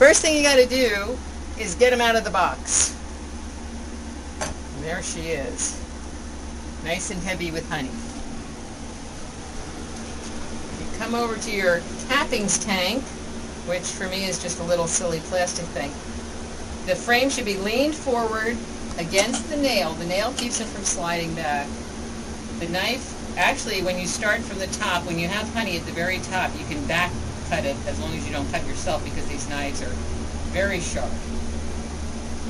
First thing you got to do is get them out of the box. And there she is. Nice and heavy with honey. You come over to your cappings tank, which for me is just a little silly plastic thing. The frame should be leaned forward against the nail. The nail keeps it from sliding back. The knife, actually when you start from the top, when you have honey at the very top, you can back cut it as long as you don't cut yourself, because these knives are very sharp.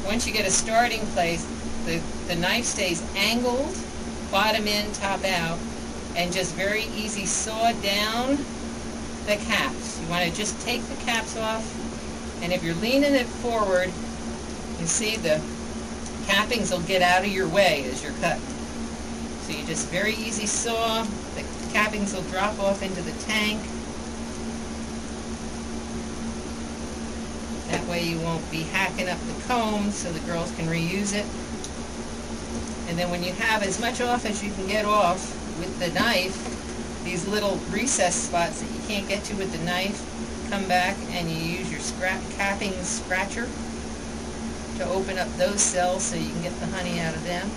Once you get a starting place, the knife stays angled, bottom in, top out, and just very easy saw down the caps. You want to just take the caps off, and if you're leaning it forward, you see the cappings will get out of your way as you're cutting. So you just very easy saw, the cappings will drop off into the tank. That way you won't be hacking up the comb, so the girls can reuse it. And then when you have as much off as you can get off with the knife, these little recess spots that you can't get to with the knife, come back and you use your capping scratcher to open up those cells so you can get the honey out of them.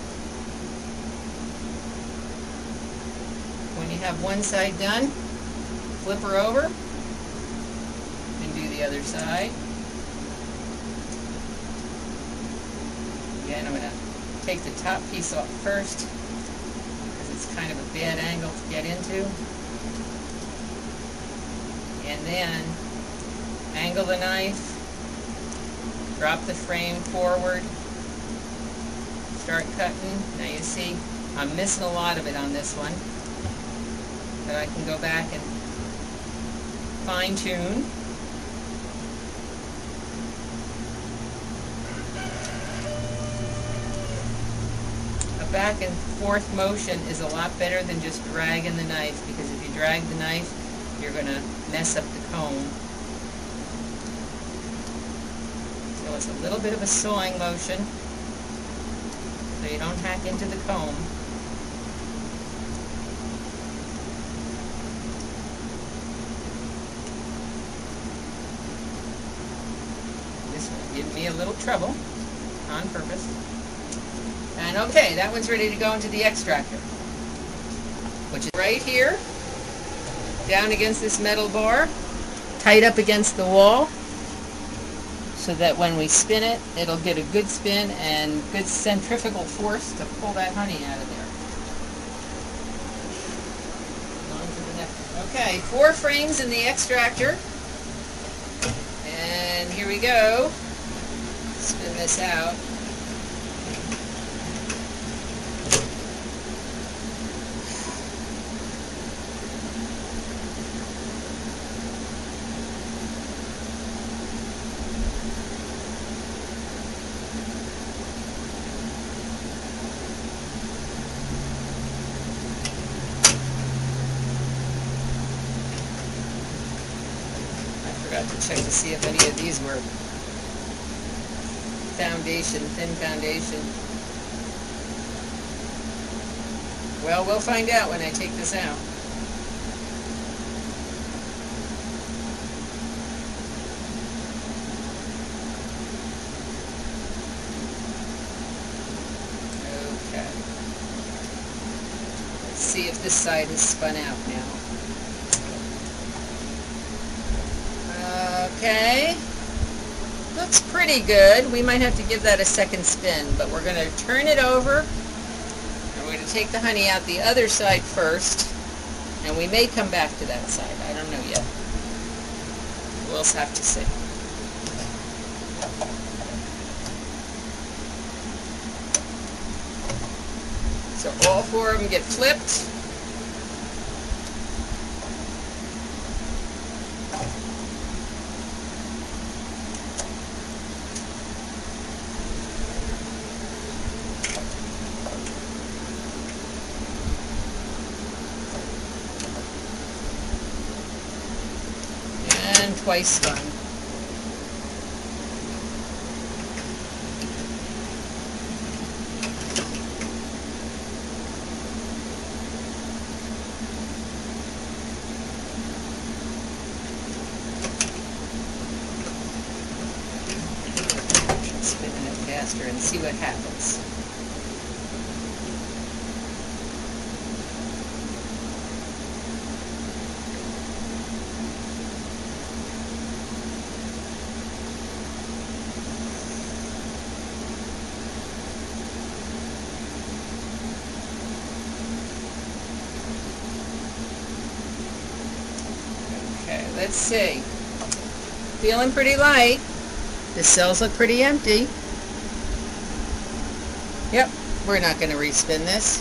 When you have one side done, flip her over and do the other side. Again, I'm going to take the top piece off first because it's kind of a bad angle to get into. And then angle the knife, drop the frame forward, start cutting. Now you see I'm missing a lot of it on this one, but I can go back and fine tune. A back and forth motion is a lot better than just dragging the knife, because if you drag the knife, you're going to mess up the comb. So it's a little bit of a sawing motion, so you don't hack into the comb. This will give me a little trouble on purpose. And okay, that one's ready to go into the extractor, which is right here, down against this metal bar, tight up against the wall, so that when we spin it, it'll get a good spin and good centrifugal force to pull that honey out of there. Okay, 4 frames in the extractor, and here we go. Spin this out. I forgot to check to see if any of these were foundation, thin foundation. Well, we'll find out when I take this out. Okay. Let's see if this side has spun out now. Okay, looks pretty good. We might have to give that a second spin, but we're going to turn it over, and we're going to take the honey out the other side first, and we may come back to that side. I don't know yet. We'll have to see. So all 4 of them get flipped. And twice spun. faster and see what happens. Okay, let's see. Feeling pretty light. The cells look pretty empty. Yep, we're not going to respin this.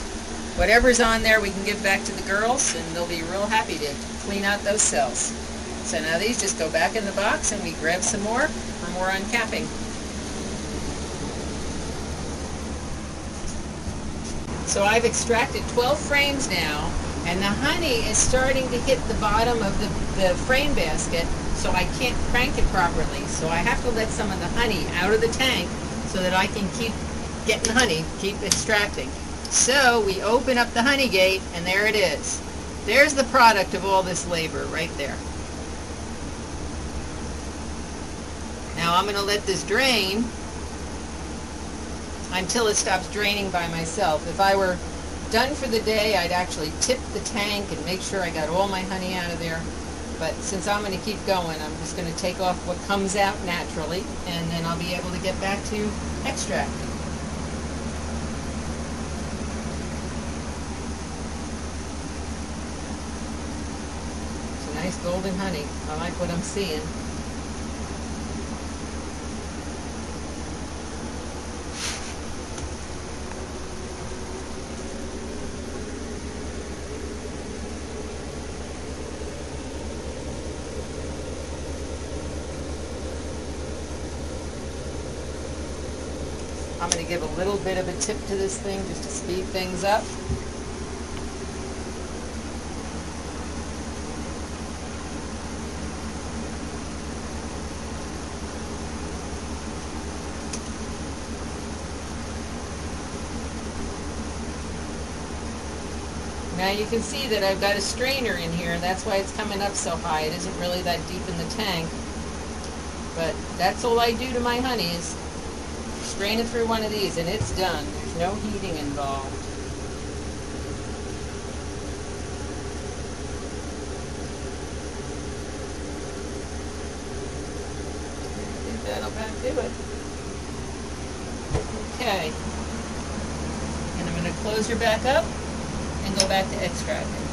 Whatever's on there we can give back to the girls and they'll be real happy to clean out those cells. So now these just go back in the box and we grab some more for more uncapping. So I've extracted 12 frames now, and the honey is starting to hit the bottom of the frame basket, so I can't crank it properly. So I have to let some of the honey out of the tank so that I can keep getting honey, keep extracting. So we open up the honey gate, and there it is. There's the product of all this labor right there. Now I'm going to let this drain until it stops draining by myself. If I were done for the day, I'd actually tip the tank and make sure I got all my honey out of there. But since I'm going to keep going, I'm just going to take off what comes out naturally, and then I'll be able to get back to extracting. It's a nice golden honey. I like what I'm seeing. I'm going to give a little bit of a tip to this thing just to speed things up. Now you can see that I've got a strainer in here, and that's why it's coming up so high. It isn't really that deep in the tank. But that's all I do to my honey is strain it through one of these, and it's done. There's no heating involved. I think that'll about do it. Okay. And I'm going to close her back up and go back to extracting.